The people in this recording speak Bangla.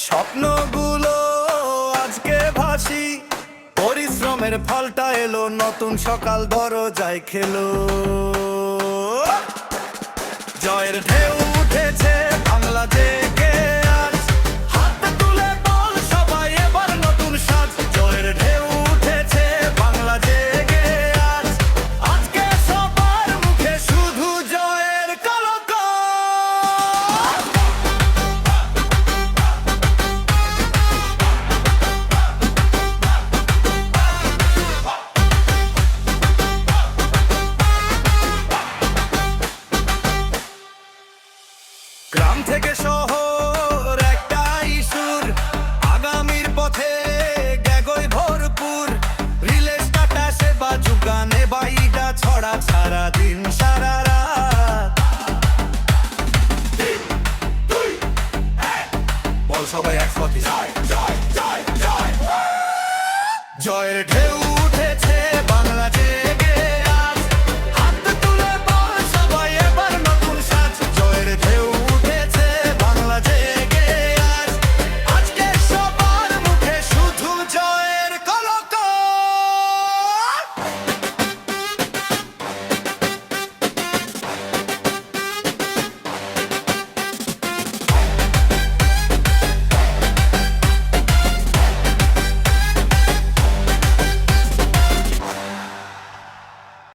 স্বপ্নগুলো আজকে ভাসি, পরিশ্রমের ফলটা এলো, নতুন সকাল দরজায় খেলো। জয়ের ঢেউ উঠেছে বাংলা জেগে আজ, হাত তুলে বল সবাই এবার নতুন সাজ। জয়ের ঢেউ উঠেছে বাংলা জেগে আজ, আজকে সবার মুখে শুধু জয়ের কলকার। গ্রাম থেকে শহর একটাই সুর, আগামীর পথে গেগই ভরপুর। রিলে স্ট্যাটাসে বা যুগানে বাইটা ছড়া, সারা দিন সারা রাত। বল সবাই একসাথে জয় জয় জয় জয়। জয়ের ঢেউ